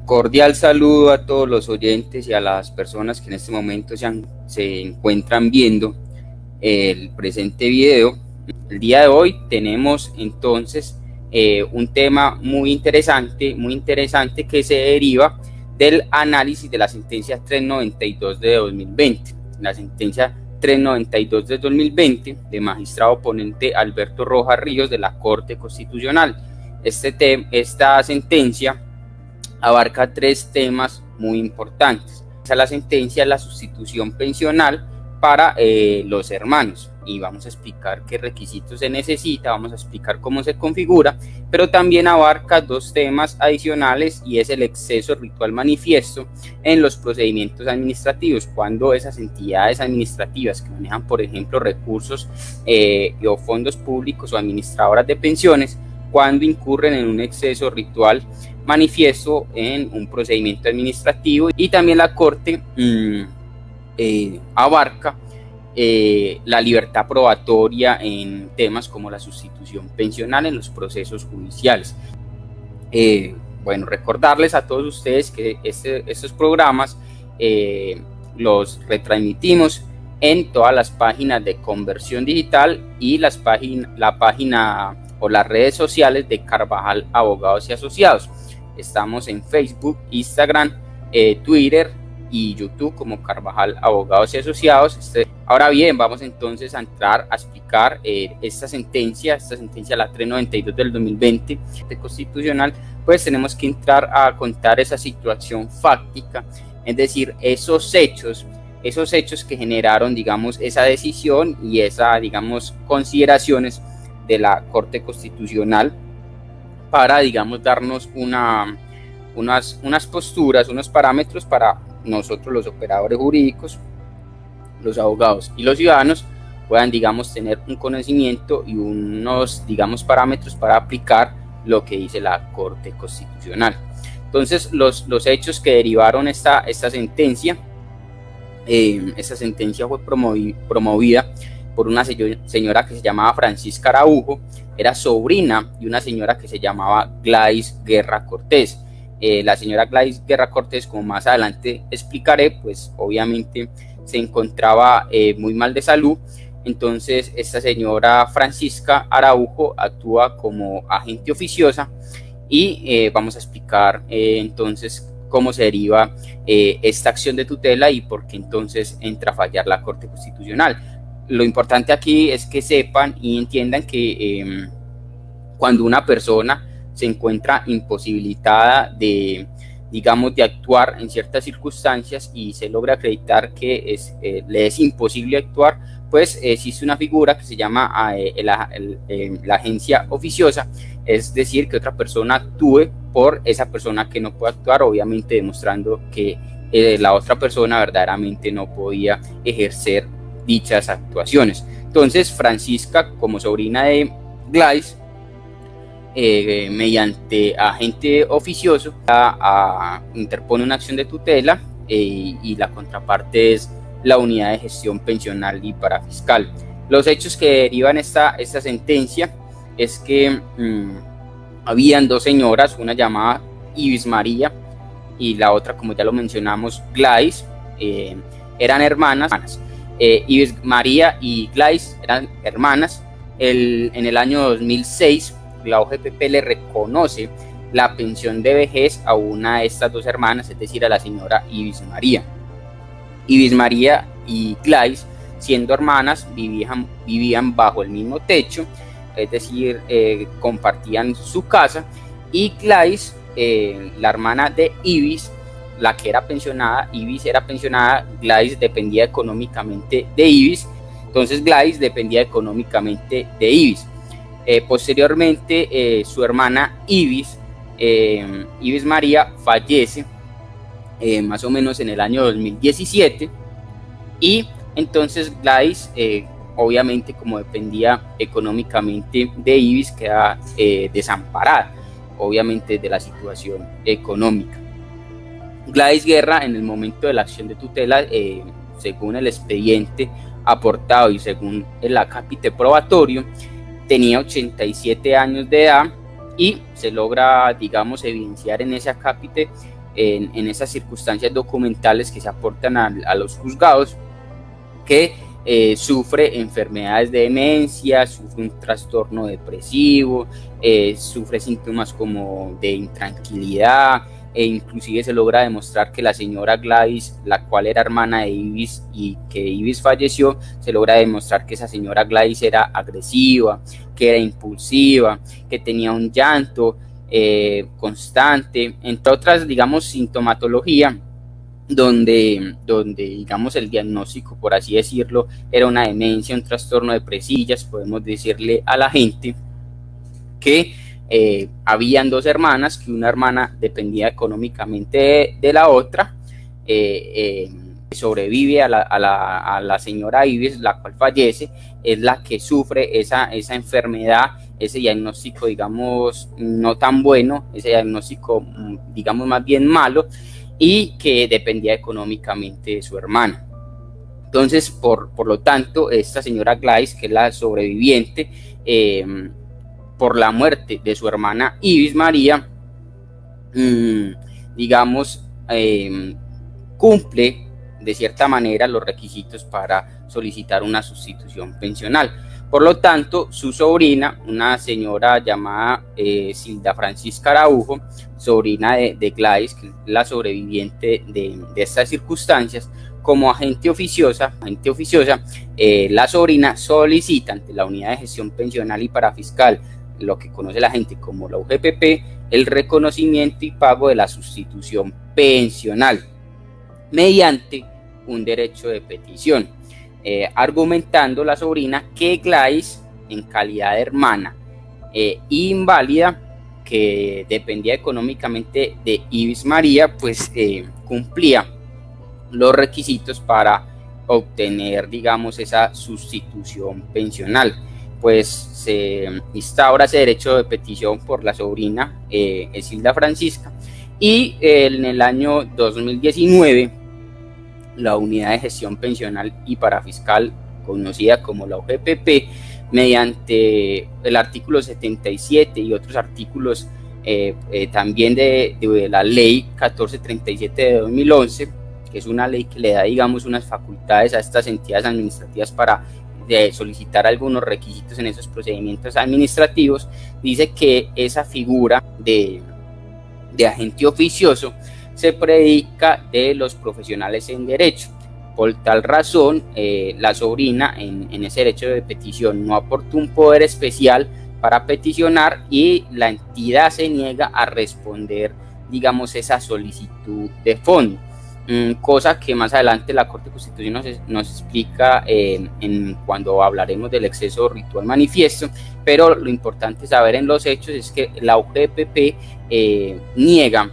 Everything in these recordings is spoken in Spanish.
Cordial saludo a todos los oyentes y a las personas que en este momento se encuentran viendo el presente video. El día de hoy tenemos entonces un tema muy interesante que se deriva del análisis de la sentencia 392 de 2020. La sentencia 392 de 2020 de magistrado ponente Alberto Rojas Ríos de la Corte Constitucional. Esta sentencia abarca tres temas muy importantes. La sentencia es la sustitución pensional para los hermanos, y vamos a explicar qué requisitos se necesita, vamos a explicar cómo se configura, pero también abarca dos temas adicionales, y es el exceso ritual manifiesto en los procedimientos administrativos, cuando esas entidades administrativas que manejan, por ejemplo, recursos o fondos públicos o administradoras de pensiones, cuando incurren en un exceso ritual manifiesto en un procedimiento administrativo. Y también la Corte abarca la libertad probatoria en temas como la sustitución pensional en los procesos judiciales. Bueno, recordarles a todos ustedes que estos programas los retransmitimos en todas las páginas de Conversión Digital y la página o las redes sociales de Carvajal Abogados y Asociados. Estamos en Facebook, Instagram, Twitter y YouTube como Carvajal Abogados y Asociados. Ahora bien, vamos entonces a entrar a explicar esta sentencia, la 392 del 2020 de Constitucional. Pues tenemos que entrar a contar esa situación fáctica, es decir, esos hechos que generaron, digamos, esa decisión y esa, digamos, consideraciones de la Corte Constitucional para, digamos, darnos unas posturas, unos parámetros para nosotros los operadores jurídicos, los abogados y los ciudadanos puedan, digamos, tener un conocimiento y unos, digamos, parámetros para aplicar lo que dice la Corte Constitucional. Entonces, los hechos que derivaron esta sentencia fue promovida por una señora que se llamaba Francisca Araujo, era sobrina de una señora que se llamaba Gladys Guerra Cortés. La señora Gladys Guerra Cortés, como más adelante explicaré, pues obviamente se encontraba muy mal de salud. Entonces esta señora Francisca Araujo actúa como agente oficiosa y vamos a explicar entonces cómo se deriva esta acción de tutela y por qué entonces entra a fallar la Corte Constitucional. Lo importante aquí es que sepan y entiendan que cuando una persona se encuentra imposibilitada de, digamos, de actuar en ciertas circunstancias y se logra acreditar que le es imposible actuar, pues existe una figura que se llama la agencia oficiosa, es decir, que otra persona actúe por esa persona que no puede actuar, obviamente demostrando que la otra persona verdaderamente no podía ejercer dichas actuaciones. Entonces Francisca, como sobrina de Gladys, mediante agente oficioso interpone una acción de tutela y la contraparte es la unidad de gestión pensional y parafiscal. Los hechos que derivan esta sentencia es que habían dos señoras, una llamada Ibis María y la otra, como ya lo mencionamos, Gladys, eran hermanas. Ibis María y Gladys eran hermanas. En el año 2006 la OGPP le reconoce la pensión de vejez a una de estas dos hermanas, es decir, a la señora Ibis María. Ibis María y Gladys, siendo hermanas, vivían bajo el mismo techo, es decir, compartían su casa, y Gladys, la hermana de Ibis, la que era pensionada, Ibis era pensionada, Gladys dependía económicamente de Ibis, entonces Gladys dependía económicamente de Ibis. Posteriormente, su hermana Ibis María fallece más o menos en el año 2017, y entonces Gladys, obviamente como dependía económicamente de Ibis, queda desamparada, obviamente, de la situación económica. Gladys Guerra, en el momento de la acción de tutela, según el expediente aportado y según el acápite probatorio, tenía 87 años de edad, y se logra, digamos, evidenciar en ese acápite en esas circunstancias documentales que se aportan a los juzgados, que sufre enfermedades de demencia, sufre un trastorno depresivo, sufre síntomas como de intranquilidad, e inclusive se logra demostrar que la señora Gladys, la cual era hermana de Ibis y que Ibis falleció, se logra demostrar que esa señora Gladys era agresiva, que era impulsiva, que tenía un llanto constante, entre otras, digamos, sintomatología, donde digamos el diagnóstico, por así decirlo, era una demencia, un trastorno de presillas. Podemos decirle a la gente que habían dos hermanas, que una hermana dependía económicamente de la otra, sobrevive a la señora Ibis, la cual fallece, es la que sufre esa enfermedad, ese diagnóstico, digamos, no tan bueno, ese diagnóstico, digamos, más bien malo, y que dependía económicamente de su hermana. Entonces, por lo tanto, esta señora Gladys, que es la sobreviviente, por la muerte de su hermana Ibis María, digamos, cumple de cierta manera los requisitos para solicitar una sustitución pensional. Por lo tanto, su sobrina, una señora llamada Zilda Francisca Araujo, sobrina de Gladys, que es la sobreviviente de estas circunstancias, como agente oficiosa, la sobrina solicita ante la Unidad de Gestión Pensional y Parafiscal, lo que conoce la gente como la UGPP, el reconocimiento y pago de la sustitución pensional mediante un derecho de petición, argumentando la sobrina que Gladys, en calidad de hermana inválida, que dependía económicamente de Ibis María, pues cumplía los requisitos para obtener, digamos, esa sustitución pensional. Pues se instaura ese derecho de petición por la sobrina Zilda Francisca, y en el año 2019 la Unidad de Gestión Pensional y Parafiscal, conocida como la UGPP, mediante el artículo 77 y otros artículos también de la ley 1437 de 2011, que es una ley que le da, digamos, unas facultades a estas entidades administrativas para solicitar algunos requisitos en esos procedimientos administrativos, dice que esa figura de agente oficioso se predica de los profesionales en derecho. Por tal razón, la sobrina en ese derecho de petición no aportó un poder especial para peticionar, y la entidad se niega a responder, digamos, esa solicitud de fondo, cosa que más adelante la Corte Constitucional nos explica cuando hablaremos del exceso ritual manifiesto. Pero lo importante saber en los hechos es que la UGPP niega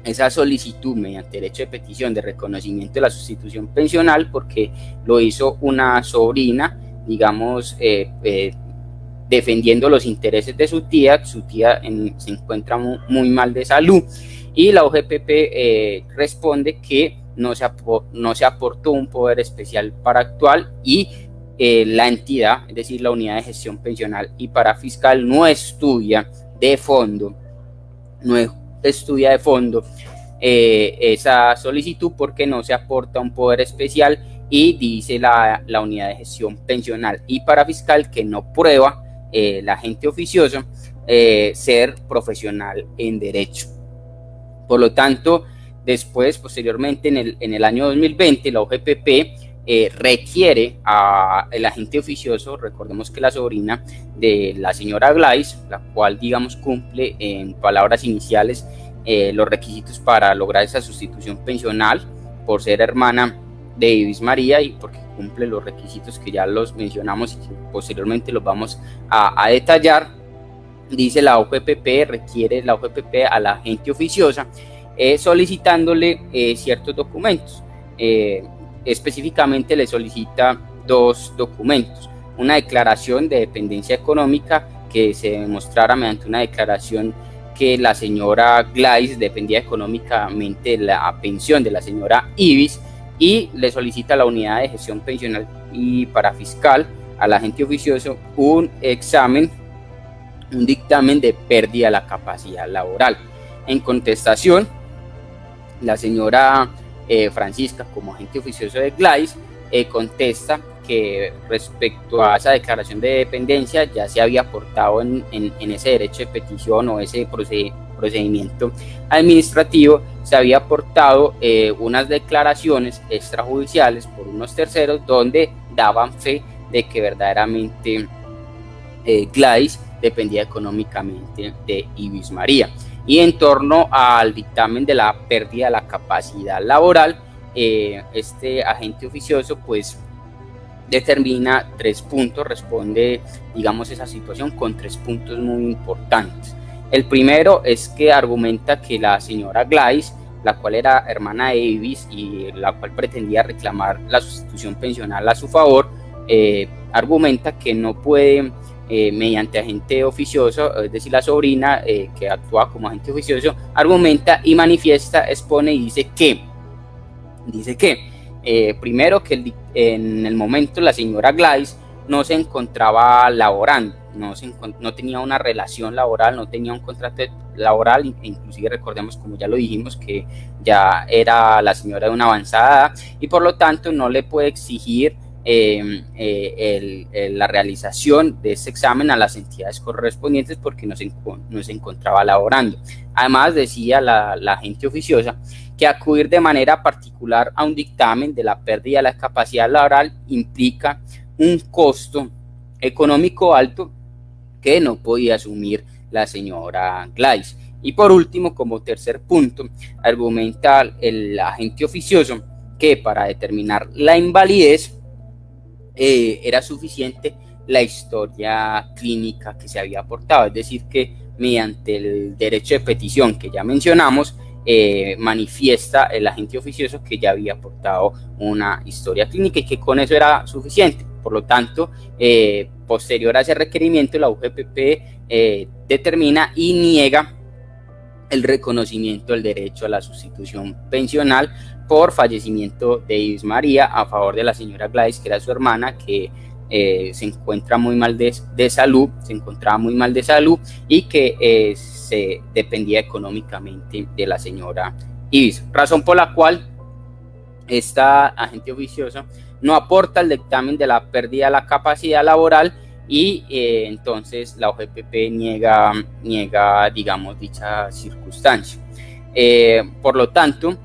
esa solicitud mediante derecho de petición de reconocimiento de la sustitución pensional, porque lo hizo una sobrina, digamos, defendiendo los intereses de su tía. Su tía se encuentra muy mal de salud, y la UGPP responde que no se aportó un poder especial para actuar, y la entidad, es decir, la Unidad de Gestión Pensional y Parafiscal, no estudia de fondo esa solicitud, porque no se aporta un poder especial, y dice la Unidad de Gestión Pensional y Parafiscal que no prueba el agente oficioso ser profesional en derecho. Por lo tanto, posteriormente, en el año 2020, la UGPP requiere al agente oficioso. Recordemos que la sobrina de la señora Gladys, la cual, digamos, cumple en palabras iniciales los requisitos para lograr esa sustitución pensional, por ser hermana de Ibis María y porque cumple los requisitos que ya los mencionamos y que posteriormente los vamos a detallar. Dice la UGPP, requiere la UGPP a la agente oficiosa solicitándole ciertos documentos. Específicamente le solicita dos documentos: una declaración de dependencia económica, que se demostrara mediante una declaración que la señora Gladys dependía económicamente de la pensión de la señora Ibis, y le solicita a la Unidad de Gestión Pensional y Parafiscal, al agente oficioso, un dictamen de pérdida de la capacidad laboral. En contestación, La señora Francisca, como agente oficioso de Gladys, contesta que respecto a esa declaración de dependencia ya se había aportado en ese derecho de petición o ese procedimiento administrativo, se había aportado unas declaraciones extrajudiciales por unos terceros donde daban fe de que verdaderamente Gladys dependía económicamente de Ibis María. Y en torno al dictamen de la pérdida de la capacidad laboral, este agente oficioso pues determina 3 puntos, responde, digamos, esa situación con 3 puntos muy importantes. El primero es que argumenta que la señora Gladys, la cual era hermana de Ibis y la cual pretendía reclamar la sustitución pensional a su favor, argumenta que no puede, mediante agente oficioso, es decir, la sobrina que actúa como agente oficioso, argumenta y manifiesta, expone y dice que primero que en el momento la señora Gladys no se encontraba laborando, no tenía una relación laboral, no tenía un contrato laboral, inclusive recordemos, como ya lo dijimos, que ya era la señora de una avanzada edad y por lo tanto no le puede exigir la realización de ese examen a las entidades correspondientes porque no se encontraba laborando. Además, decía la agente oficiosa que acudir de manera particular a un dictamen de la pérdida de la capacidad laboral implica un costo económico alto que no podía asumir la señora Gladys. Y por último, como tercer punto, argumenta el agente oficioso que para determinar la invalidez era suficiente la historia clínica que se había aportado, es decir, que mediante el derecho de petición que ya mencionamos, manifiesta el agente oficioso que ya había aportado una historia clínica y que con eso era suficiente. Por lo tanto, posterior a ese requerimiento, la UGPP determina y niega el reconocimiento del derecho a la sustitución pensional por fallecimiento de Ibis María a favor de la señora Gladys, que era su hermana, que se encuentra muy mal de salud, se encontraba muy mal de salud y que se dependía económicamente de la señora Ibis, razón por la cual esta agente oficioso no aporta el dictamen de la pérdida de la capacidad laboral y entonces la OGPP niega, digamos, dicha circunstancia. Por lo tanto,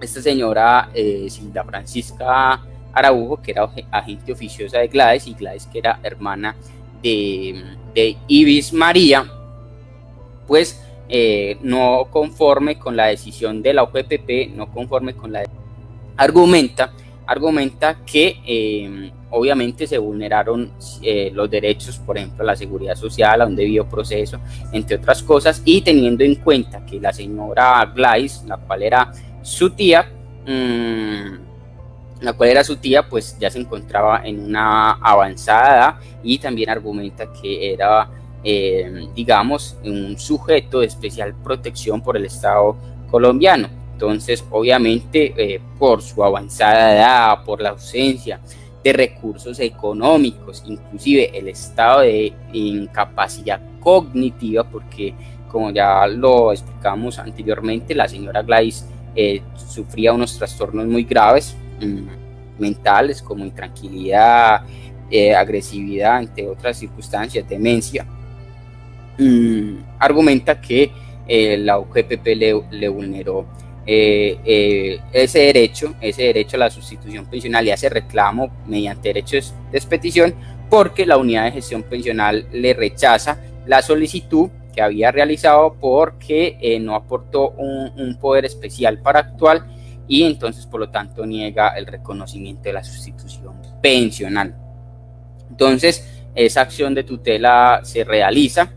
esta señora Silda Francisca Araujo, que era agente oficiosa de Gladys, y Gladys, que era hermana de Ibis María, pues no conforme con la decisión de la OGPP, no conforme con la argumenta que obviamente se vulneraron los derechos, por ejemplo, a la seguridad social, a un debido proceso, entre otras cosas, y teniendo en cuenta que la señora Gladys, la cual era su tía, pues ya se encontraba en una avanzada edad y también argumenta que era, digamos, un sujeto de especial protección por el Estado colombiano. Entonces, obviamente, por su avanzada edad, por la ausencia de recursos económicos, inclusive el estado de incapacidad cognitiva, porque como ya lo explicamos anteriormente, la señora Gladys sufría unos trastornos muy graves mentales, como intranquilidad, agresividad, entre otras circunstancias, demencia. Argumenta que la UGPP le vulneró ese derecho a la sustitución pensional y hace reclamo mediante derechos de petición porque la unidad de gestión pensional le rechaza la solicitud que había realizado porque no aportó un poder especial para actuar y entonces por lo tanto niega el reconocimiento de la sustitución pensional. Entonces esa acción de tutela se realiza,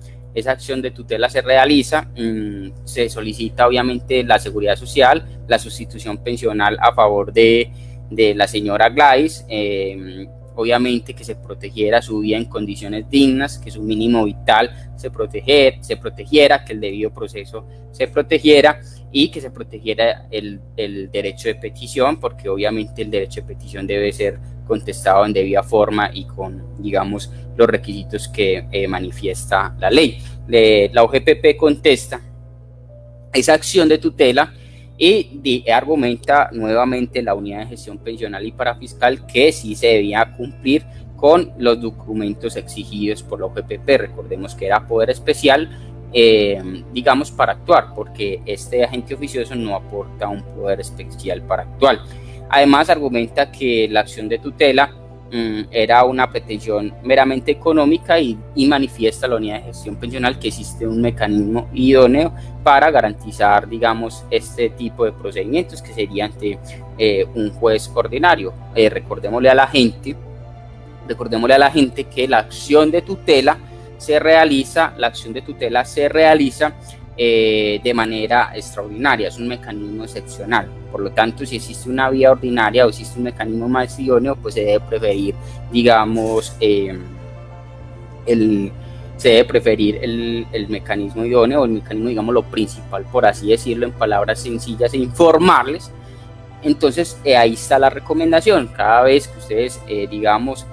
se solicita obviamente la seguridad social, la sustitución pensional a favor de la señora Gladys, obviamente que se protegiera su vida en condiciones dignas, que su mínimo vital se protegiera, que el debido proceso se protegiera y que se protegiera el derecho de petición, porque obviamente el derecho de petición debe ser contestado en debida forma y con, digamos, los requisitos que manifiesta la ley. La OGPP contesta esa acción de tutela y argumenta nuevamente la unidad de gestión pensional y parafiscal que sí se debía cumplir con los documentos exigidos por la OGPP. Recordemos que era poder especial, digamos, para actuar, porque este agente oficioso no aporta un poder especial para actuar. Además, argumenta que la acción de tutela era una pretensión meramente económica y manifiesta la unidad de gestión pensional que existe un mecanismo idóneo para garantizar, digamos, este tipo de procedimientos, que sería ante un juez ordinario. Recordémosle a la gente que la acción de tutela se realiza de manera extraordinaria, es un mecanismo excepcional. Por lo tanto, si existe una vía ordinaria o existe un mecanismo más idóneo, pues se debe preferir, digamos, el mecanismo idóneo, o el mecanismo, digamos, lo principal, por así decirlo, en palabras sencillas, e informarles. Entonces, ahí está la recomendación. Cada vez que ustedes, digamos,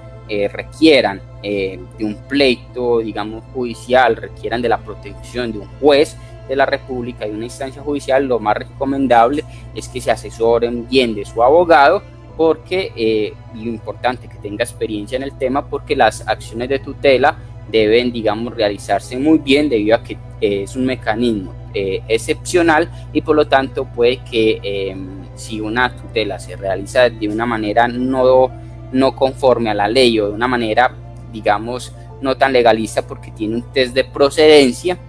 requieran de un pleito, digamos, judicial, requieran de la protección de un juez de la República y una instancia judicial, lo más recomendable es que se asesoren bien de su abogado, porque lo importante que tenga experiencia en el tema, porque las acciones de tutela deben, digamos, realizarse muy bien, debido a que es un mecanismo excepcional, y por lo tanto puede que si una tutela se realiza de una manera no conforme a la ley, o de una manera, digamos, no tan legalista, porque tiene un test de procedencia,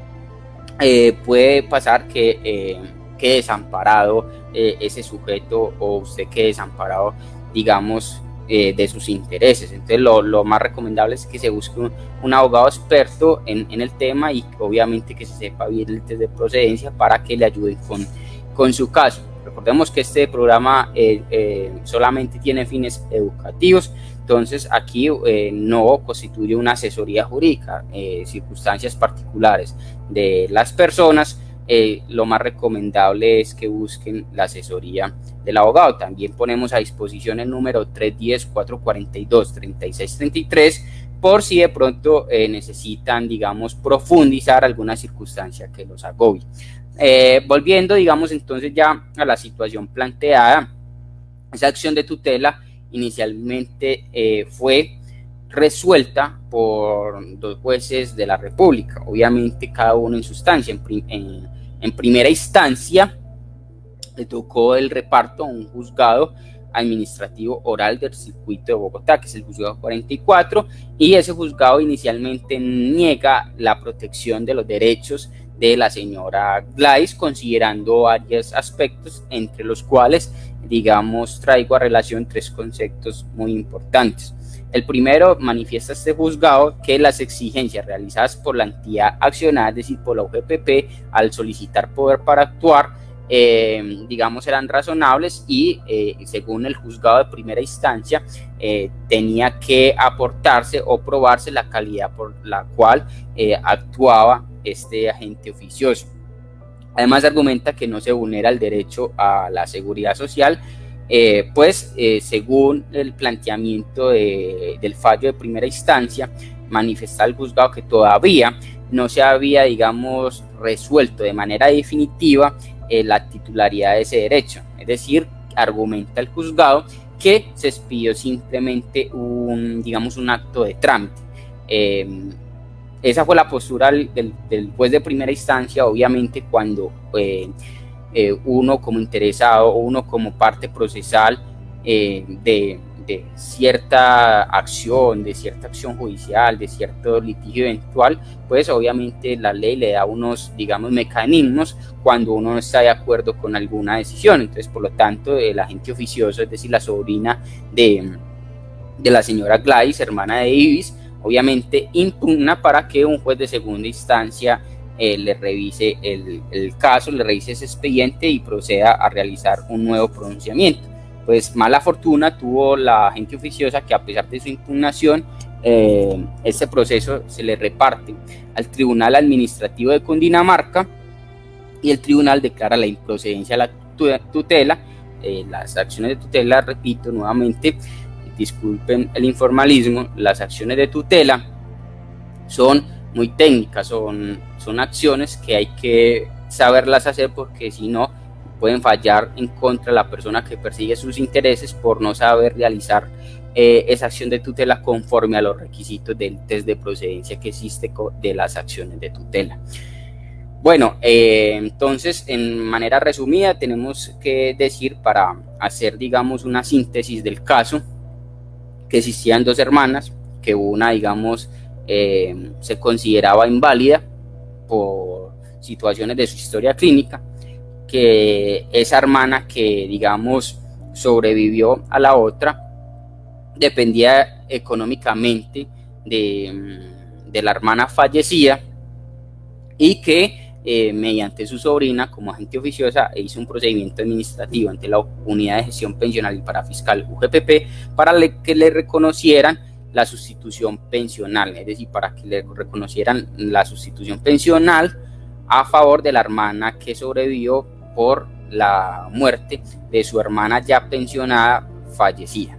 puede pasar que quede desamparado ese sujeto, o usted quede desamparado, digamos, de sus intereses. Entonces lo más recomendable es que se busque un abogado experto en el tema, y obviamente que se sepa bien el test de procedencia para que le ayude con su caso. Recordemos que este programa solamente tiene fines educativos, entonces aquí no constituye una asesoría jurídica. Circunstancias particulares de las personas, lo más recomendable es que busquen la asesoría del abogado. También ponemos a disposición el número 310-442-3633 por si de pronto necesitan, digamos, profundizar alguna circunstancia que los agobie. Volviendo, digamos, entonces ya a la situación planteada, esa acción de tutela inicialmente fue resuelta por 2 jueces de la República, obviamente cada uno en su instancia. En primera instancia le tocó el reparto a un juzgado administrativo oral del circuito de Bogotá, que es el juzgado 44, y ese juzgado inicialmente niega la protección de los derechos de la señora Gladys, considerando varios aspectos, entre los cuales, digamos, traigo a relación 3 conceptos muy importantes. El primero, manifiesta este juzgado que las exigencias realizadas por la entidad accionada, es decir, por la OGPP, al solicitar poder para actuar, digamos, eran razonables, y según el juzgado de primera instancia, tenía que aportarse o probarse la calidad por la cual actuaba este agente oficioso. Además, argumenta que no se vulnera el derecho a la seguridad social, según el planteamiento del fallo de primera instancia, manifesta el juzgado que todavía no se había, digamos, resuelto de manera definitiva la titularidad de ese derecho. Es decir, argumenta el juzgado que se expidió simplemente un acto de trámite. Esa fue la postura del juez de primera instancia. Obviamente, cuando uno como interesado, o uno como parte procesal de cierta acción, judicial, de cierto litigio eventual, pues obviamente la ley le da unos, digamos, mecanismos cuando uno no está de acuerdo con alguna decisión. Entonces, por lo tanto, el agente oficioso, es decir, la sobrina de la señora Gladys, hermana de Ibis, obviamente impugna para que un juez de segunda instancia le revise el caso, le revise ese expediente y proceda a realizar un nuevo pronunciamiento. Pues mala fortuna tuvo la agente oficiosa, que a pesar de su impugnación, este proceso se le reparte al Tribunal Administrativo de Cundinamarca, y el tribunal declara la improcedencia de la tutela. Las acciones de tutela, repito nuevamente, disculpen el informalismo, las acciones de tutela son muy técnicas, son acciones que hay que saberlas hacer, porque si no pueden fallar en contra de la persona que persigue sus intereses por no saber realizar esa acción de tutela conforme a los requisitos del test de procedencia que existe de las acciones de tutela. Bueno, entonces, en manera resumida, tenemos que decir, para hacer, digamos, una síntesis del caso, que existían dos hermanas, que una, digamos, se consideraba inválida por situaciones de su historia clínica, que esa hermana que, digamos, sobrevivió a la otra, dependía económicamente de la hermana fallecida, y que mediante su sobrina, como agente oficiosa, hizo un procedimiento administrativo ante la Unidad de Gestión Pensional y Parafiscal UGPP para que le reconocieran la sustitución pensional, es decir, para que le reconocieran la sustitución pensional a favor de la hermana que sobrevivió por la muerte de su hermana ya pensionada fallecida.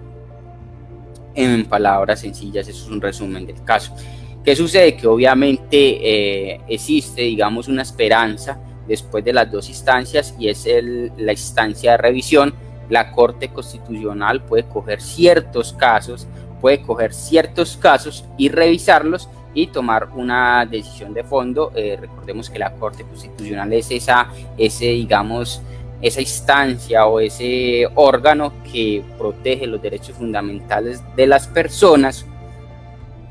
En palabras sencillas, eso es un resumen del caso. ¿Qué sucede? Que obviamente existe, digamos, una esperanza después de las dos instancias, y es la instancia de revisión. La Corte Constitucional puede coger ciertos casos y revisarlos y tomar una decisión de fondo. Recordemos que la Corte Constitucional es esa instancia o ese órgano que protege los derechos fundamentales de las personas,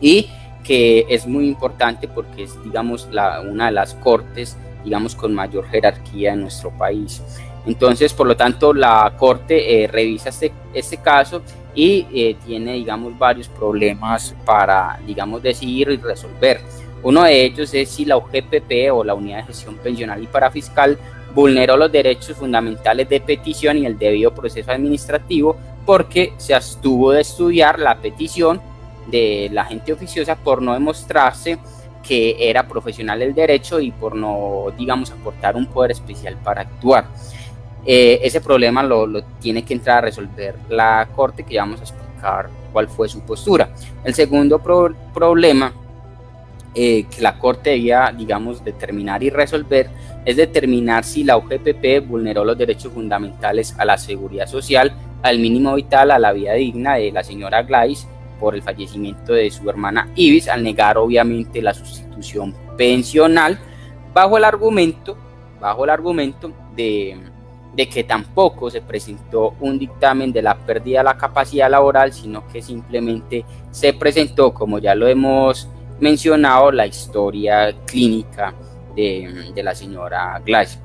y que es muy importante porque es, digamos, una de las cortes, digamos, con mayor jerarquía en nuestro país. Entonces, por lo tanto, la Corte revisa este caso y tiene, digamos, varios problemas para, digamos, decidir y resolver. Uno de ellos es si la UGPP, o la Unidad de Gestión Pensional y Parafiscal, vulneró los derechos fundamentales de petición y el debido proceso administrativo, porque se abstuvo de estudiar la petición de la agente oficiosa por no demostrarse que era profesional del derecho y por no, digamos, aportar un poder especial para actuar. Ese problema lo tiene que entrar a resolver la Corte, que ya vamos a explicar cuál fue su postura. El segundo problema que la Corte debía, digamos, determinar y resolver es determinar si la UGPP vulneró los derechos fundamentales a la seguridad social, al mínimo vital, a la vida digna de la señora Gladys por el fallecimiento de su hermana Ibis, al negar obviamente la sustitución pensional bajo el argumento de que tampoco se presentó un dictamen de la pérdida de la capacidad laboral, sino que simplemente se presentó, como ya lo hemos mencionado, la historia clínica de la señora Gladys.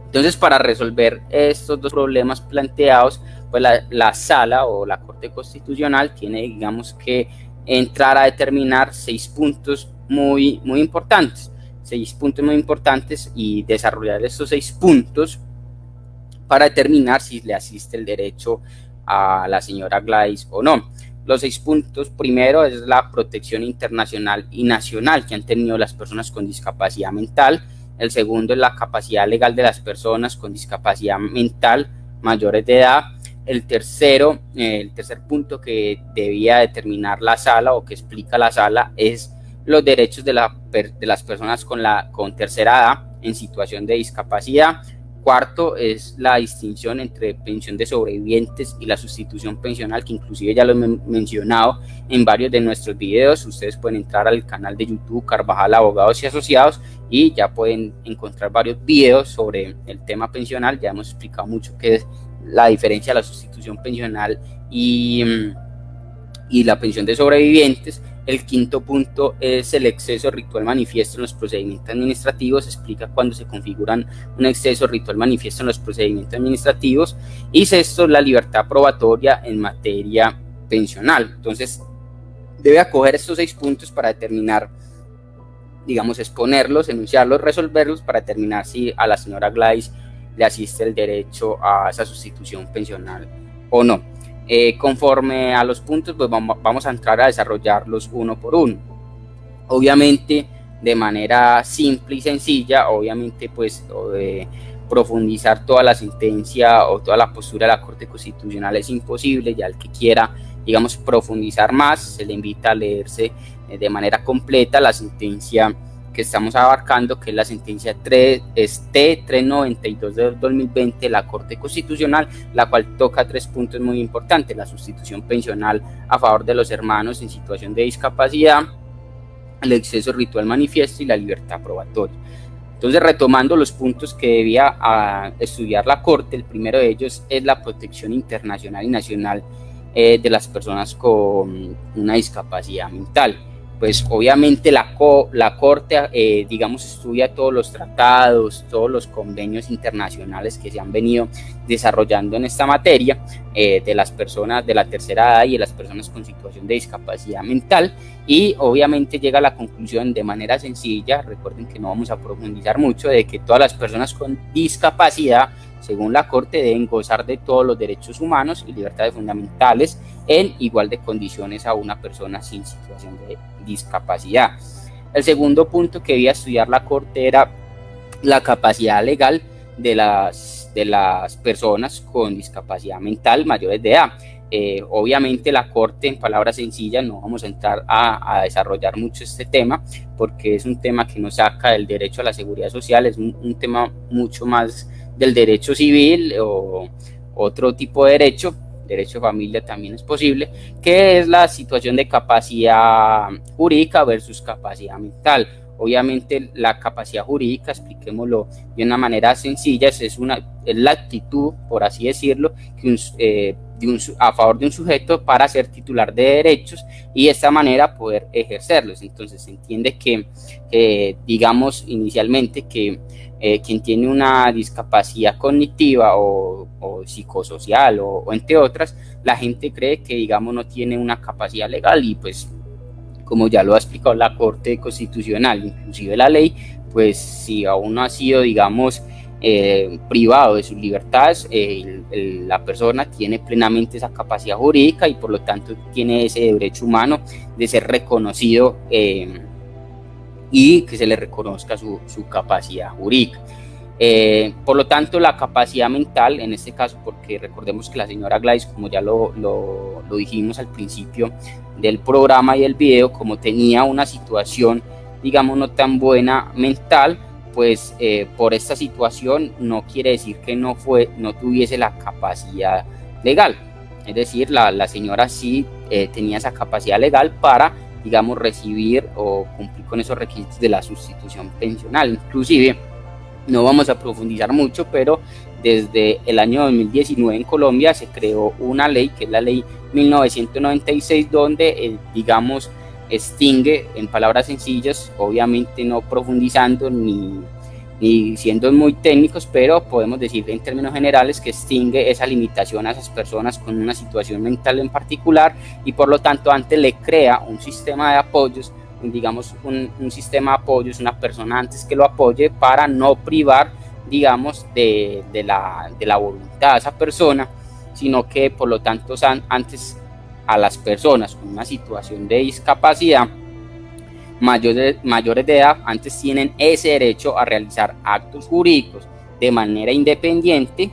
Entonces, para resolver estos dos problemas planteados, pues la sala o la Corte Constitucional tiene, digamos, que entrar a determinar 6 puntos muy importantes, y desarrollar estos 6 puntos para determinar si le asiste el derecho a la señora Gladys o no. Los 6 puntos: primero es la protección internacional y nacional que han tenido las personas con discapacidad mental. El segundo es la capacidad legal de las personas con discapacidad mental mayores de edad. El tercer punto que debía determinar la sala, o que explica la sala, es los derechos de las personas con tercera edad en situación de discapacidad. Cuarto es la distinción entre pensión de sobrevivientes y la sustitución pensional, que inclusive ya lo he mencionado en varios de nuestros videos. Ustedes pueden entrar al canal de YouTube Carvajal Abogados y Asociados y ya pueden encontrar varios videos sobre el tema pensional. Ya hemos explicado mucho qué es la diferencia de la sustitución pensional y la pensión de sobrevivientes. El quinto punto es el exceso ritual manifiesto en los procedimientos administrativos. Explica cuándo se configuran un exceso ritual manifiesto en los procedimientos administrativos. Y sexto, la libertad probatoria en materia pensional. Entonces, debe acoger estos 6 puntos para determinar, digamos, exponerlos, enunciarlos, resolverlos, para determinar si a la señora Gladys le asiste el derecho a esa sustitución pensional o no. Conforme a los puntos, pues vamos a entrar a desarrollarlos uno por uno. Obviamente, de manera simple y sencilla, obviamente, pues profundizar toda la sentencia o toda la postura de la Corte Constitucional es imposible. Ya el que quiera, digamos, profundizar más, se le invita a leerse de manera completa la sentencia que estamos abarcando, que es la sentencia T392 de 2020 de la Corte Constitucional, la cual toca 3 puntos muy importantes: la sustitución pensional a favor de los hermanos en situación de discapacidad, el exceso ritual manifiesto y la libertad probatoria. Entonces, retomando los puntos que debía estudiar la Corte, el primero de ellos es la protección internacional y nacional de las personas con una discapacidad mental. Pues obviamente la Corte, digamos, estudia todos los tratados, todos los convenios internacionales que se han venido desarrollando en esta materia de las personas de la tercera edad y de las personas con situación de discapacidad mental, y obviamente llega a la conclusión de manera sencilla, recuerden que no vamos a profundizar mucho, de que todas las personas con discapacidad, según la Corte, deben gozar de todos los derechos humanos y libertades fundamentales en igual de condiciones a una persona sin situación de discapacidad. El segundo punto que debía estudiar la Corte era la capacidad legal de las personas con discapacidad mental mayores de edad. Obviamente la Corte, en palabras sencillas, no vamos a entrar a desarrollar mucho este tema, porque es un tema que nos saca del derecho a la seguridad social, es un tema mucho más del derecho civil o otro tipo de derecho de familia también es posible, que es la situación de capacidad jurídica versus capacidad mental. Obviamente la capacidad jurídica, expliquémoslo de una manera sencilla, es la actitud, por así decirlo, a favor de un sujeto para ser titular de derechos y de esta manera poder ejercerlos. Entonces se entiende que digamos inicialmente que quien tiene una discapacidad cognitiva o psicosocial o entre otras, la gente cree que digamos no tiene una capacidad legal, y pues como ya lo ha explicado la Corte Constitucional, inclusive la ley, pues si aún no ha sido digamos privado de sus libertades, la persona tiene plenamente esa capacidad jurídica y por lo tanto tiene ese derecho humano de ser reconocido y que se le reconozca su capacidad jurídica. Por lo tanto, la capacidad mental, en este caso, porque recordemos que la señora Gladys, como ya lo dijimos al principio del programa y el video, como tenía una situación, digamos, no tan buena mental, pues por esta situación no quiere decir que no tuviese la capacidad legal. Es decir, la señora sí tenía esa capacidad legal para, digamos, recibir o cumplir con esos requisitos de la sustitución pensional. Inclusive, no vamos a profundizar mucho, pero desde el año 2019 en Colombia se creó una ley, que es la ley 1996, donde, digamos, extingue, en palabras sencillas, obviamente no profundizando ni siendo muy técnicos, pero podemos decir en términos generales que extingue esa limitación a esas personas con una situación mental en particular, y por lo tanto antes le crea un sistema de apoyos, digamos un sistema de apoyos, una persona antes que lo apoye para no privar, digamos, de la voluntad de esa persona, sino que por lo tanto antes a las personas con una situación de discapacidad mayores de edad antes tienen ese derecho a realizar actos jurídicos de manera independiente,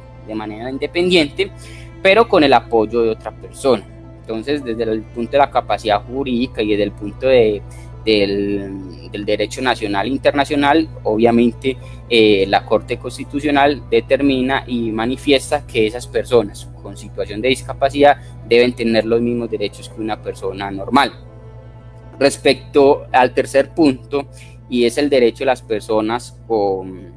pero con el apoyo de otra persona. Entonces, desde el punto de la capacidad jurídica y desde el punto del derecho nacional e internacional, obviamente la Corte Constitucional determina y manifiesta que esas personas con situación de discapacidad deben tener los mismos derechos que una persona normal. Respecto al tercer punto, y es el derecho de las personas con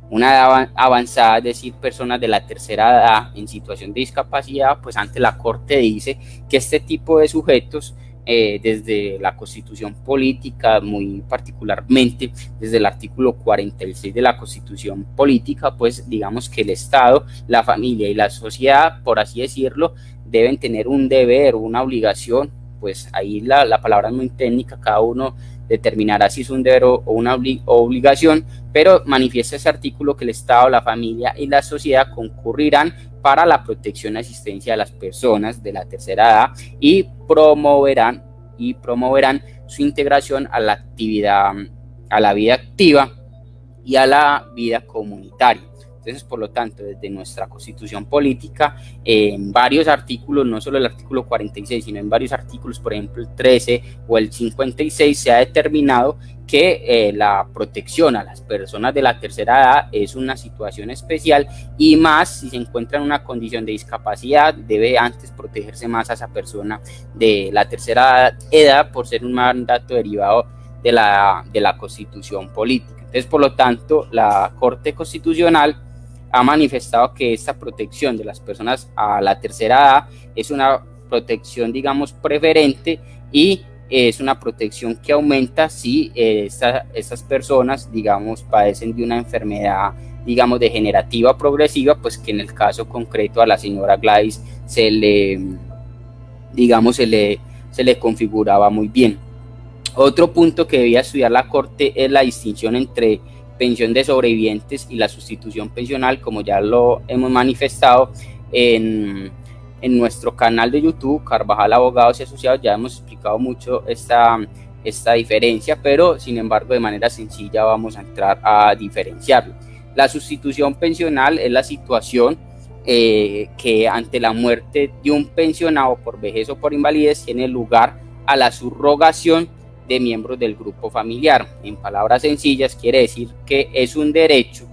una edad avanzada, es decir, personas de la tercera edad en situación de discapacidad, pues ante la Corte dice que este tipo de sujetos, desde la Constitución política, muy particularmente desde el artículo 46 de la Constitución política, pues digamos que el Estado, la familia y la sociedad, por así decirlo, deben tener un deber, una obligación. Pues ahí la palabra es muy técnica, cada uno determinará si es un deber o una obligación, pero manifiesta ese artículo que el Estado, la familia y la sociedad concurrirán para la protección y asistencia de las personas de la tercera edad y promoverán su integración a la vida activa y a la vida comunitaria. Entonces, por lo tanto, desde nuestra Constitución Política, en varios artículos, no solo el artículo 46, sino en varios artículos, por ejemplo el 13 o el 56, se ha determinado que la protección a las personas de la tercera edad es una situación especial, y más si se encuentra en una condición de discapacidad, debe antes protegerse más a esa persona de la tercera edad por ser un mandato derivado de la Constitución Política. Entonces, por lo tanto, la Corte Constitucional ha manifestado que esta protección de las personas a la tercera edad es una protección, digamos, preferente, y es una protección que aumenta si estas personas, digamos, padecen de una enfermedad, digamos, degenerativa progresiva, pues que en el caso concreto a la señora Gladys se le configuraba muy bien. Otro punto que debía estudiar la Corte es la distinción entre pensión de sobrevivientes y la sustitución pensional, como ya lo hemos manifestado en nuestro canal de YouTube, Carvajal Abogados y Asociados. Ya hemos explicado mucho esta diferencia, pero sin embargo de manera sencilla vamos a entrar a diferenciarlo. La sustitución pensional es la situación que ante la muerte de un pensionado por vejez o por invalidez tiene lugar a la subrogación de miembros del grupo familiar. En palabras sencillas, quiere decir que es un derecho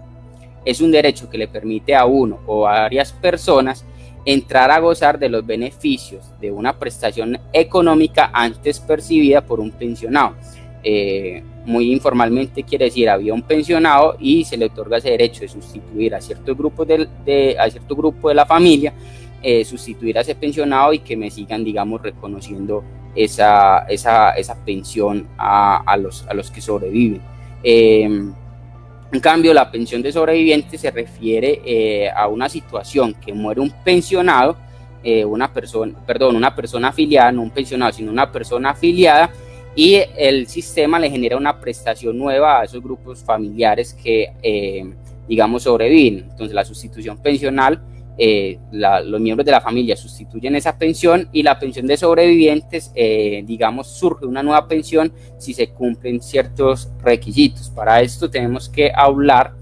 que le permite a uno o a varias personas entrar a gozar de los beneficios de una prestación económica antes percibida por un pensionado. Muy informalmente quiere decir, había un pensionado y se le otorga ese derecho de sustituir a cierto grupo de la familia, sustituir a ese pensionado, y que me sigan, digamos, reconociendo esa pensión a los que sobreviven. En cambio, la pensión de sobreviviente se refiere a una situación que muere un pensionado, una persona afiliada, no un pensionado, sino una persona afiliada, y el sistema le genera una prestación nueva a esos grupos familiares que, digamos, sobreviven. Entonces, la sustitución pensional, los miembros de la familia sustituyen esa pensión, y la pensión de sobrevivientes, digamos, surge una nueva pensión si se cumplen ciertos requisitos. Para esto tenemos que hablar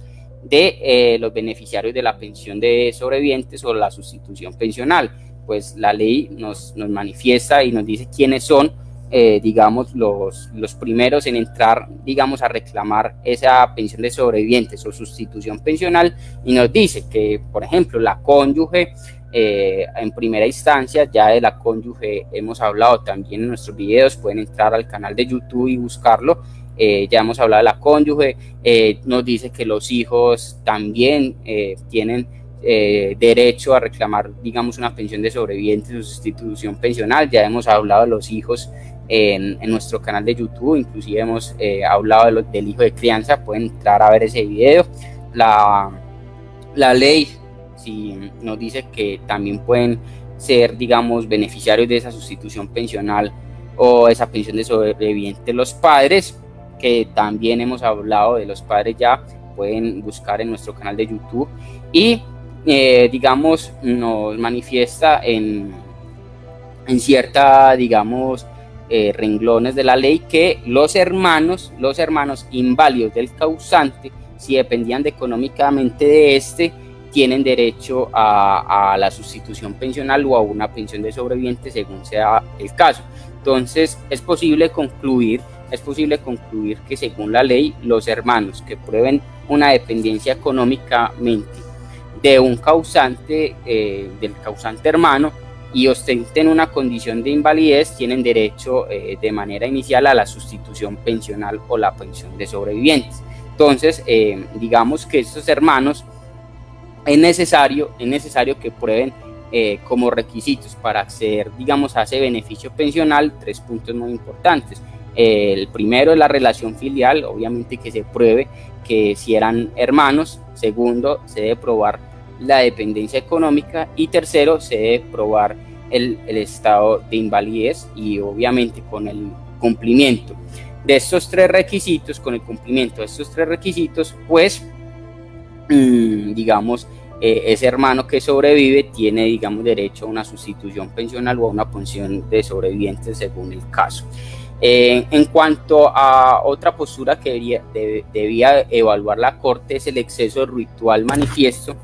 de los beneficiarios de la pensión de sobrevivientes o la sustitución pensional. Pues la ley nos manifiesta y nos dice quiénes son, digamos, los primeros en entrar, digamos, a reclamar esa pensión de sobrevivientes o sustitución pensional, y nos dice que, por ejemplo, la cónyuge, en primera instancia. Ya de la cónyuge hemos hablado también en nuestros videos, pueden entrar al canal de YouTube y buscarlo. Ya hemos hablado de la cónyuge. Nos dice que los hijos también tienen derecho a reclamar, digamos, una pensión de sobrevivientes o sustitución pensional. Ya hemos hablado de los hijos en nuestro canal de YouTube, inclusive hemos hablado del hijo de crianza. Pueden entrar a ver ese video. La ley nos dice que también pueden ser, digamos, beneficiarios de esa sustitución pensional o esa pensión de sobreviviente los padres, que también hemos hablado de los padres. Ya pueden buscar en nuestro canal de YouTube, y digamos, nos manifiesta en cierta, digamos, renglones de la ley, que los hermanos inválidos del causante, si dependían económicamente de este, tienen derecho a la sustitución pensional o a una pensión de sobreviviente según sea el caso. Entonces es posible concluir que, según la ley, los hermanos que prueben una dependencia económicamente de un causante, del causante hermano, y ostenten una condición de invalidez, tienen derecho de manera inicial a la sustitución pensional o la pensión de sobrevivientes. Entonces, digamos que estos hermanos es necesario que prueben como requisitos para acceder, digamos, a ese beneficio pensional 3 puntos muy importantes. El primero es la relación filial, obviamente que se pruebe que si eran hermanos. Segundo, se debe probar la dependencia económica, y tercero, se debe probar el estado de invalidez, y obviamente con el cumplimiento de estos 3 requisitos, pues digamos, ese hermano que sobrevive tiene, digamos, derecho a una sustitución pensional o a una pensión de sobrevivientes según el caso. En cuanto a otra postura que debía evaluar la Corte es el exceso ritual manifiesto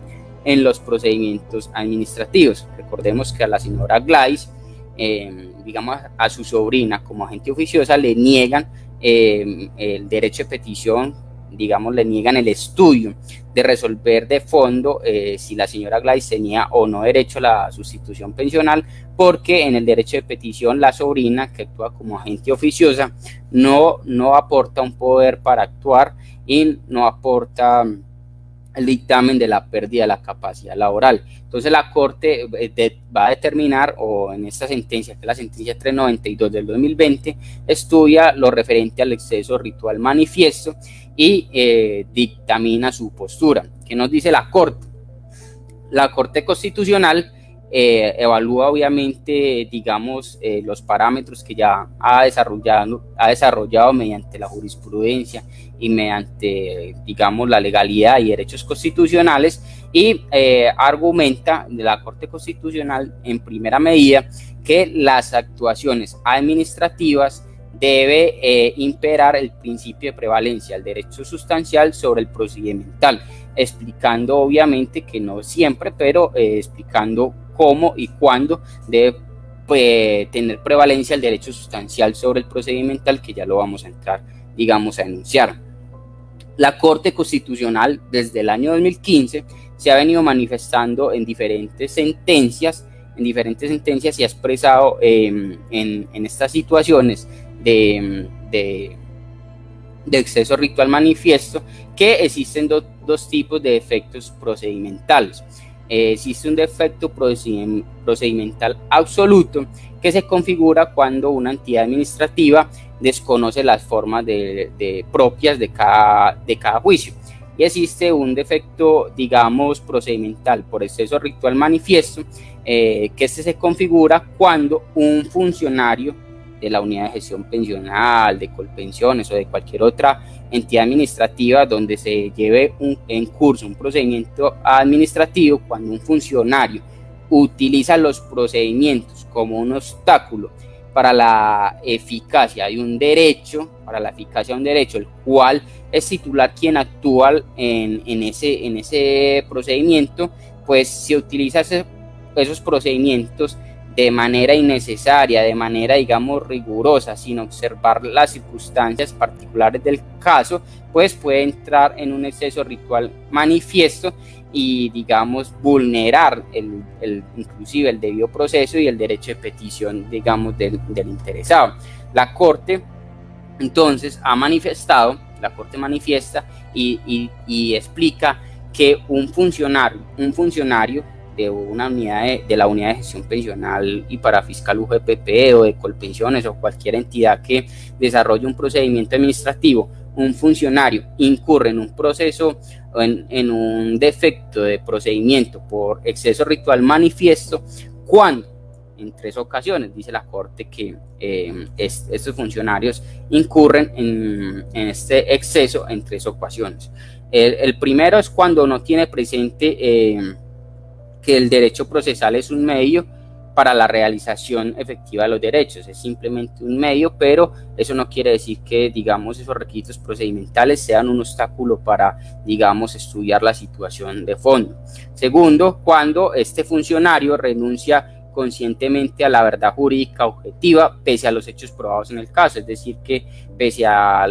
en los procedimientos administrativos. Recordemos que a la señora Gladys, digamos a su sobrina como agente oficiosa, le niegan el derecho de petición, digamos le niegan el estudio de resolver de fondo si la señora Gladys tenía o no derecho a la sustitución pensional, porque en el derecho de petición la sobrina, que actúa como agente oficiosa, no aporta un poder para actuar y no aporta el dictamen de la pérdida de la capacidad laboral. Entonces la Corte va a determinar, o en esta sentencia, que es la sentencia 392 del 2020, estudia lo referente al exceso ritual manifiesto y dictamina su postura. ¿Qué nos dice la Corte? La Corte Constitucional evalúa obviamente, digamos, los parámetros que ya ha desarrollado mediante la jurisprudencia y mediante, digamos, la legalidad y derechos constitucionales, y argumenta de la Corte Constitucional en primera medida que las actuaciones administrativas debe imperar el principio de prevalencia del derecho sustancial sobre el procedimental, explicando obviamente que no siempre, pero explicando cómo y cuándo debe tener prevalencia el derecho sustancial sobre el procedimental, que ya lo vamos a entrar, digamos, a enunciar. La Corte Constitucional desde el año 2015 se ha venido manifestando en diferentes sentencias y ha expresado en estas situaciones de exceso ritual manifiesto que existen dos tipos de defectos procedimentales. Existe un defecto procedimental absoluto que se configura cuando una entidad administrativa desconoce las formas propias de cada juicio. Y existe un defecto, digamos, procedimental por exceso ritual manifiesto, que se configura cuando un funcionario de la unidad de gestión pensional, de Colpensiones o de cualquier otra entidad administrativa donde se lleve en curso un procedimiento administrativo, cuando un funcionario utiliza los procedimientos como un obstáculo para la eficacia de un derecho, el cual es titular quien actúa en ese procedimiento, pues se utiliza esos procedimientos de manera innecesaria, de manera, digamos, rigurosa, sin observar las circunstancias particulares del caso, pues puede entrar en un exceso ritual manifiesto y, digamos, vulnerar inclusive el debido proceso y el derecho de petición, digamos, del interesado. La Corte, entonces, la Corte manifiesta y explica que un funcionario de una unidad de la unidad de gestión pensional y parafiscal UGPP o de Colpensiones o cualquier entidad que desarrolle un procedimiento administrativo, un funcionario incurre en un proceso o en un defecto de procedimiento por exceso ritual manifiesto cuando en 3 ocasiones dice la Corte que estos funcionarios incurren en este exceso en 3 ocasiones. El primero es cuando no tiene presente que el derecho procesal es un medio para la realización efectiva de los derechos, es simplemente un medio, pero eso no quiere decir que, digamos, esos requisitos procedimentales sean un obstáculo para, digamos, estudiar la situación de fondo. Segundo, cuando este funcionario renuncia conscientemente a la verdad jurídica objetiva pese a los hechos probados en el caso, es decir, que pese a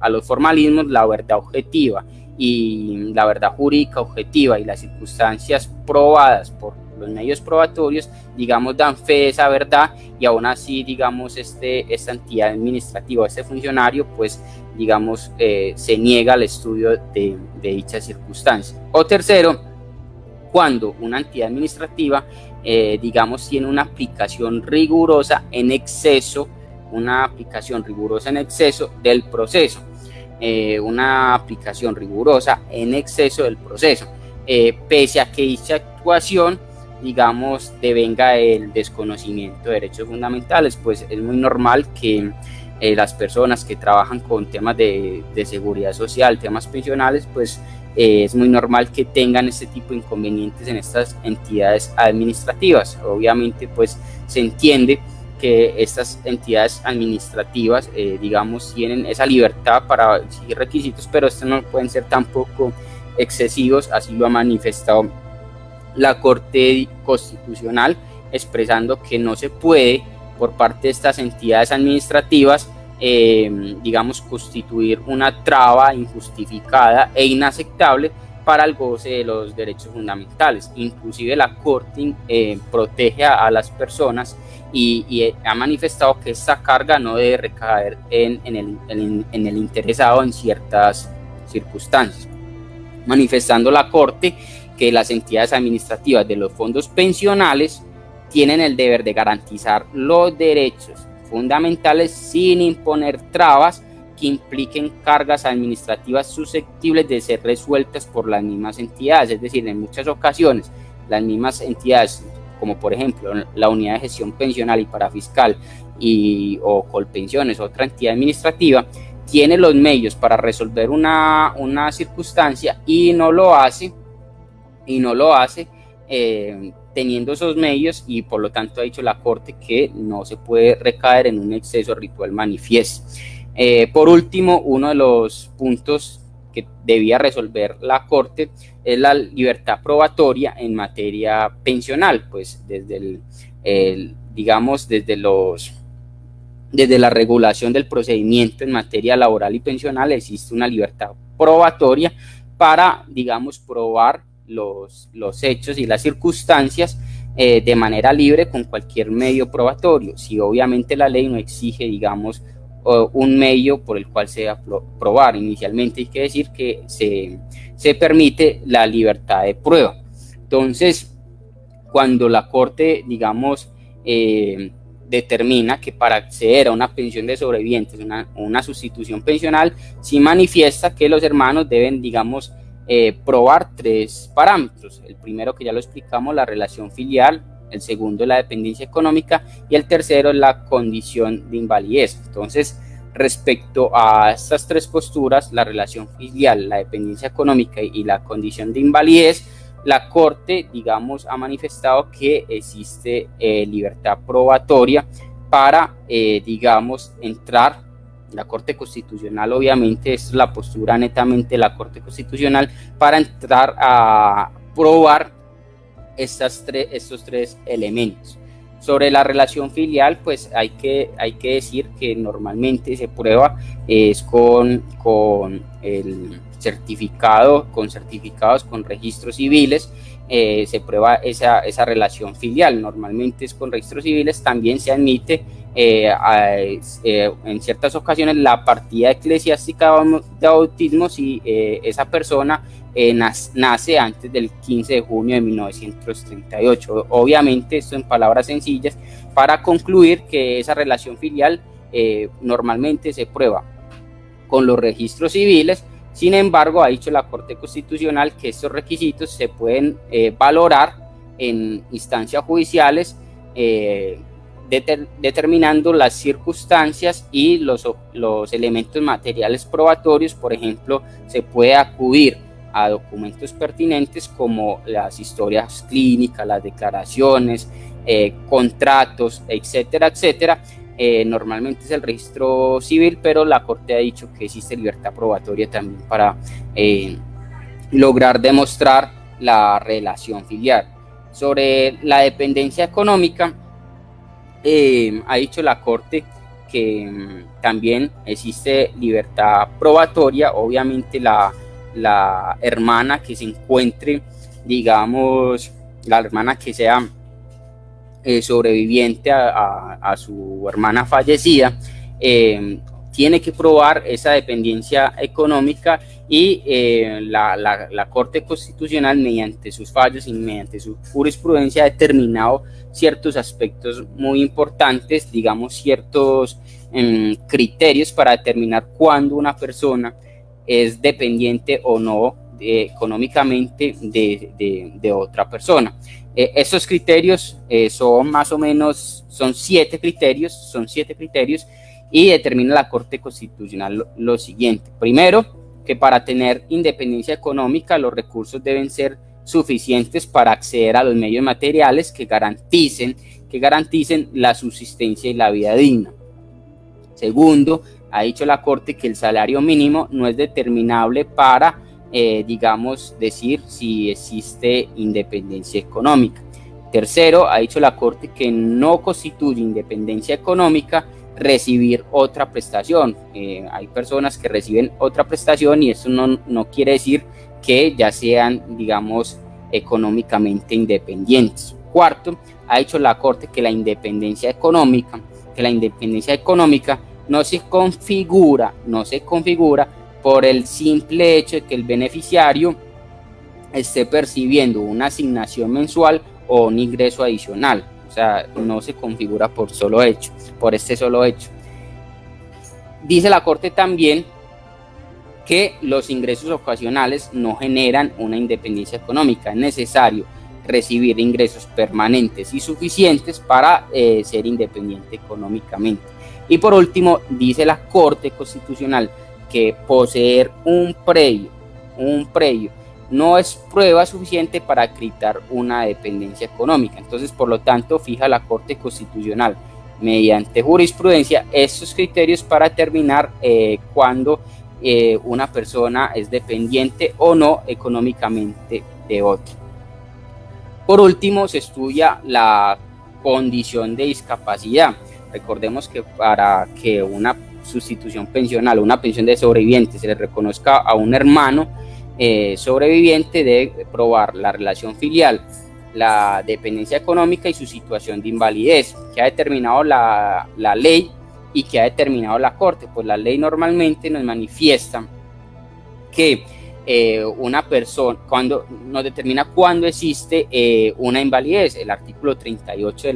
los formalismos, la verdad objetiva y la verdad jurídica objetiva y las circunstancias probadas por los medios probatorios, digamos, dan fe de esa verdad, y aún así, digamos, esta entidad administrativa, este funcionario, pues, digamos, se niega al estudio de dicha circunstancia. O tercero, cuando una entidad administrativa, digamos, tiene una aplicación rigurosa en exceso del proceso. Pese a que dicha actuación, digamos, devenga el desconocimiento de derechos fundamentales, pues es muy normal que las personas que trabajan con temas de seguridad social, temas pensionales, pues es muy normal que tengan este tipo de inconvenientes en estas entidades administrativas. Obviamente, pues se entiende que estas entidades administrativas, digamos, tienen esa libertad para exigir requisitos, pero estos no pueden ser tampoco excesivos, así lo ha manifestado la Corte Constitucional, expresando que no se puede por parte de estas entidades administrativas, digamos, constituir una traba injustificada e inaceptable para el goce de los derechos fundamentales. Inclusive la Corte protege a las personas y ha manifestado que esta carga no debe recaer en el interesado en ciertas circunstancias, manifestando la Corte que las entidades administrativas de los fondos pensionales tienen el deber de garantizar los derechos fundamentales sin imponer trabas que impliquen cargas administrativas susceptibles de ser resueltas por las mismas entidades. Es decir, en muchas ocasiones las mismas entidades, como por ejemplo la Unidad de Gestión Pensional y Parafiscal o Colpensiones, otra entidad administrativa, tiene los medios para resolver una circunstancia y no lo hace teniendo esos medios, y por lo tanto ha dicho la Corte que no se puede recaer en un exceso ritual manifiesto. Por último, uno de los puntos que debía resolver la Corte es la libertad probatoria en materia pensional, pues desde desde la regulación del procedimiento en materia laboral y pensional existe una libertad probatoria para, digamos, probar los hechos y las circunstancias de manera libre con cualquier medio probatorio, si obviamente la ley no exige, digamos, un medio por el cual se deba probar. Inicialmente hay que decir que se permite la libertad de prueba. Entonces, cuando la Corte, digamos, determina que para acceder a una pensión de sobrevivientes, una sustitución pensional, sí manifiesta que los hermanos deben, digamos, probar 3 parámetros. El primero, que ya lo explicamos, la relación filial; el segundo, la dependencia económica; y el tercero, la condición de invalidez. Entonces, respecto a estas 3 posturas, la relación filial, la dependencia económica y la condición de invalidez, la Corte, digamos, ha manifestado que existe libertad probatoria para, digamos, entrar. La Corte Constitucional, obviamente, es la postura netamente de la Corte Constitucional para entrar a probar estos 3 elementos. Sobre la relación filial, pues hay que decir que normalmente se prueba con el certificado, con certificados con registros civiles, se prueba esa relación filial. Normalmente es con registros civiles. También se admite en ciertas ocasiones la partida eclesiástica de bautismo si esa persona nace antes del 15 de junio de 1938. Obviamente, esto en palabras sencillas, para concluir que esa relación filial normalmente se prueba con los registros civiles. Sin embargo, ha dicho la Corte Constitucional que estos requisitos se pueden valorar en instancias judiciales, determinando las circunstancias y los elementos materiales probatorios. Por ejemplo, se puede acudir a documentos pertinentes como las historias clínicas, las declaraciones, contratos, etcétera, etcétera. Normalmente es el registro civil, pero la Corte ha dicho que existe libertad probatoria también para lograr demostrar la relación filial. Sobre la dependencia económica, ha dicho la Corte que también existe libertad probatoria. Obviamente la hermana que se encuentre, digamos, la hermana que sea sobreviviente a su hermana fallecida, tiene que probar esa dependencia económica, y la Corte Constitucional, mediante sus fallos y mediante su jurisprudencia, ha determinado ciertos aspectos muy importantes, digamos, ciertos criterios para determinar cuándo una persona es dependiente o no económicamente de otra persona. Estos criterios son más o menos, son 7 criterios, y determina la Corte Constitucional lo siguiente. Primero, que para tener independencia económica los recursos deben ser suficientes para acceder a los medios materiales que garanticen que garanticen la subsistencia y la vida digna. Segundo, ha dicho la Corte que el salario mínimo no es determinable para, digamos, decir si existe independencia económica. Tercero, ha dicho la Corte que no constituye independencia económica recibir otra prestación. Hay personas que reciben otra prestación y eso no quiere decir que ya sean, digamos, económicamente independientes. Cuarto, ha dicho la Corte que la independencia económica no se configura por el simple hecho de que el beneficiario esté percibiendo una asignación mensual o un ingreso adicional. O sea, no se configura por este solo hecho. Dice la Corte también que los ingresos ocasionales no generan una independencia económica. Es necesario recibir ingresos permanentes y suficientes para ser independiente económicamente. Y por último, dice la Corte Constitucional que poseer un predio no es prueba suficiente para acreditar una dependencia económica. Entonces, por lo tanto, fija la Corte Constitucional mediante jurisprudencia estos criterios para determinar cuándo una persona es dependiente o no económicamente de otra. Por último, se estudia la condición de discapacidad. Recordemos que para que una sustitución pensional o una pensión de sobreviviente se le reconozca a un hermano sobreviviente, debe probar la relación filial, la dependencia económica y su situación de invalidez, que ha determinado la ley y que ha determinado la Corte. Pues la ley normalmente nos manifiesta que una persona, cuando nos determina cuándo existe una invalidez. El artículo 38 de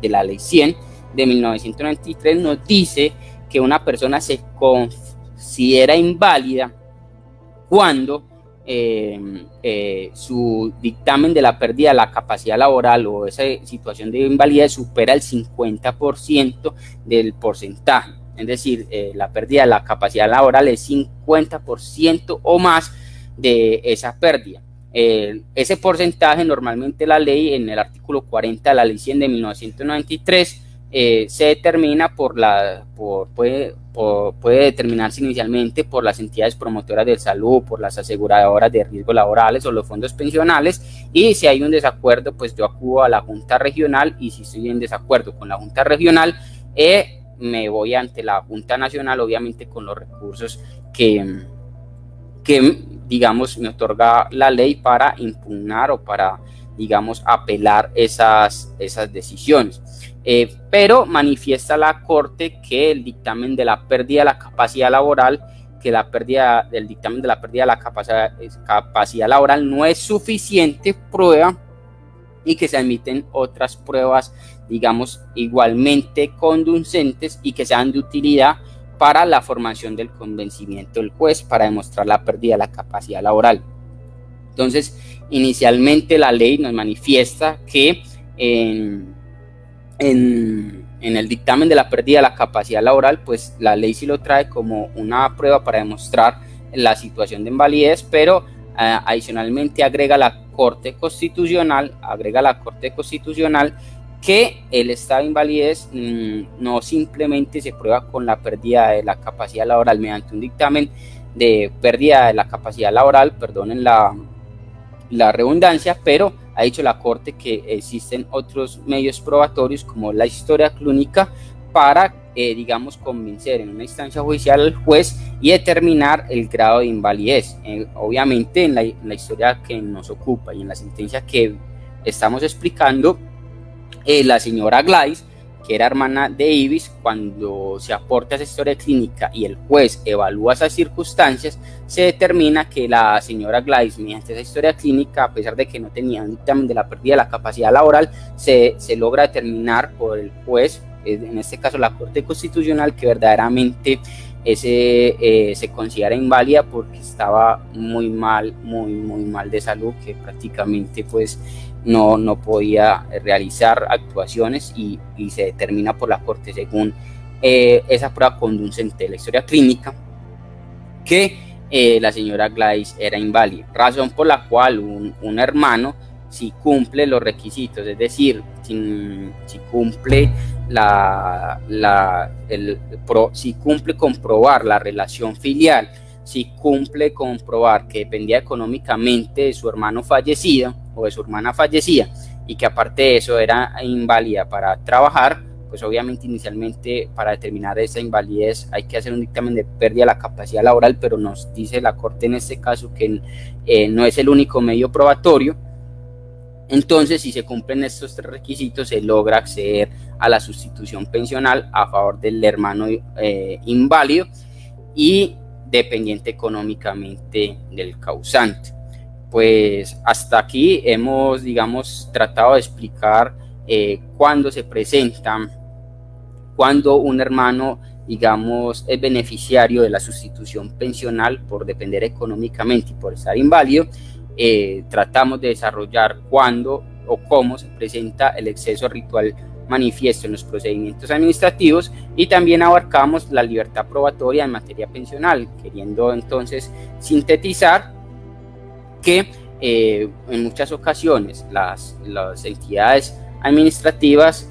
la ley 100 de 1993 nos dice que una persona se considera inválida cuando su dictamen de la pérdida de la capacidad laboral o esa situación de invalidez supera el 50% del porcentaje. Es decir, la pérdida de la capacidad laboral es 50% o más de esa pérdida. Ese porcentaje normalmente la ley en el artículo 40 de la ley 100 de 1993 se determina puede determinarse inicialmente por las entidades promotoras de salud, por las aseguradoras de riesgos laborales o los fondos pensionales, y si hay un desacuerdo, pues yo acudo a la Junta Regional, y si estoy en desacuerdo con la Junta Regional, me voy ante la Junta Nacional, obviamente con los recursos que digamos me otorga la ley para impugnar o para, digamos, apelar esas decisiones. Pero manifiesta la Corte que el dictamen de la pérdida de la capacidad laboral, el dictamen de la pérdida de la capacidad laboral no es suficiente prueba y que se admiten otras pruebas, digamos, igualmente conducentes y que sean de utilidad para la formación del convencimiento del juez para demostrar la pérdida de la capacidad laboral. Entonces, inicialmente la ley nos manifiesta que en el dictamen de la pérdida de la capacidad laboral, pues la ley sí lo trae como una prueba para demostrar la situación de invalidez, pero adicionalmente agrega la Corte Constitucional que el estado de invalidez no simplemente se prueba con la pérdida de la capacidad laboral mediante un dictamen de pérdida de la capacidad laboral, perdonen la redundancia, pero ha dicho la Corte que existen otros medios probatorios como la historia clínica para, digamos, convencer en una instancia judicial al juez y determinar el grado de invalidez. Obviamente en la historia que nos ocupa y en la sentencia que estamos explicando, la señora Gladys, que era hermana de Ibis, cuando se aporta esa historia clínica y el juez evalúa esas circunstancias, se determina que la señora Gladys, mediante esa historia clínica, a pesar de que no tenía un dictamen de la pérdida de la capacidad laboral, se logra determinar por el juez, en este caso la Corte Constitucional, que verdaderamente se considera inválida porque estaba muy mal de salud, que prácticamente pues no podía realizar actuaciones y se determina por la Corte, según esa prueba conducente de la historia clínica, que la señora Gladys era inválida, razón por la cual un hermano si cumple los requisitos, es decir, si cumple si cumple comprobar la relación filial, si cumple comprobar que dependía económicamente de su hermano fallecido o de su hermana fallecida y que aparte de eso era inválida para trabajar, pues obviamente inicialmente para determinar esa invalidez hay que hacer un dictamen de pérdida de la capacidad laboral, pero nos dice la Corte en este caso que no es el único medio probatorio. Entonces, si se cumplen estos 3 requisitos, se logra acceder a la sustitución pensional a favor del hermano inválido y dependiente económicamente del causante. Pues hasta aquí hemos, digamos, tratado de explicar cuándo se presenta, cuando un hermano, digamos, es beneficiario de la sustitución pensional por depender económicamente y por estar inválido. Tratamos de desarrollar cuándo o cómo se presenta el exceso ritual manifiesto en los procedimientos administrativos y también abarcamos la libertad probatoria en materia pensional, queriendo entonces sintetizar que en muchas ocasiones las entidades administrativas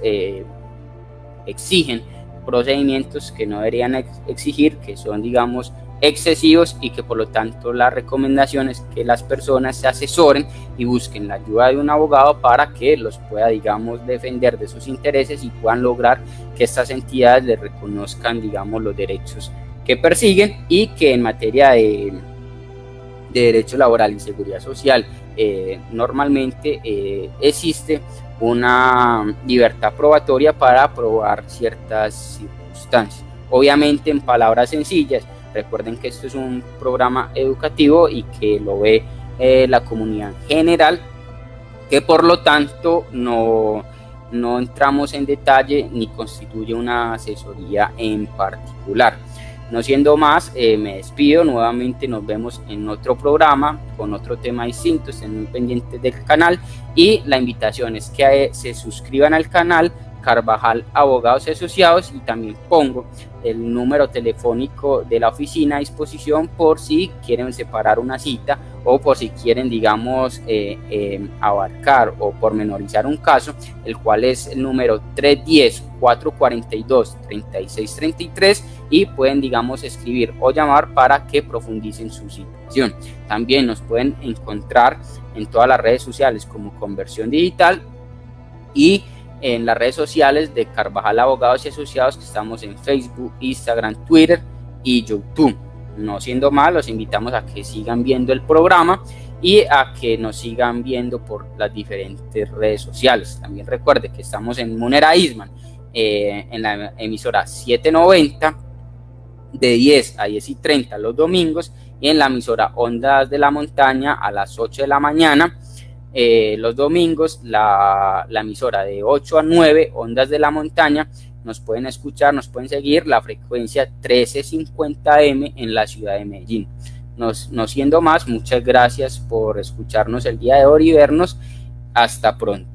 exigen procedimientos que no deberían exigir, que son, digamos, excesivos y que por lo tanto la recomendación es que las personas se asesoren y busquen la ayuda de un abogado para que los pueda, digamos, defender de sus intereses y puedan lograr que estas entidades les reconozcan, digamos, los derechos que persiguen y que en materia de derecho laboral y seguridad social normalmente existe una libertad probatoria para probar ciertas circunstancias. Obviamente en palabras sencillas. Recuerden que esto es un programa educativo y que lo ve la comunidad en general, que por lo tanto no entramos en detalle ni constituye una asesoría en particular. No siendo más, me despido, nuevamente nos vemos en otro programa con otro tema distinto, estén muy pendientes del canal y la invitación es que se suscriban al canal Carvajal Abogados y Asociados y también pongo el número telefónico de la oficina a disposición por si quieren separar una cita o por si quieren, digamos, abarcar o pormenorizar un caso, el cual es el número 310-442-3633 y pueden, digamos, escribir o llamar para que profundicen su situación. También nos pueden encontrar en todas las redes sociales como Conversión Digital y en las redes sociales de Carvajal Abogados y Asociados, que estamos en Facebook, Instagram, Twitter y YouTube. No siendo más, los invitamos a que sigan viendo el programa y a que nos sigan viendo por las diferentes redes sociales. También recuerde que estamos en Munera Eastman, en la emisora 790 de 10 a 10:30 los domingos y en la emisora Ondas de la Montaña a las 8 de la mañana. Los domingos la emisora de 8 a 9 Ondas de la Montaña. Nos pueden escuchar, nos pueden seguir la frecuencia 1350M en la ciudad de Medellín. No siendo más, muchas gracias por escucharnos el día de hoy y vernos. Hasta pronto.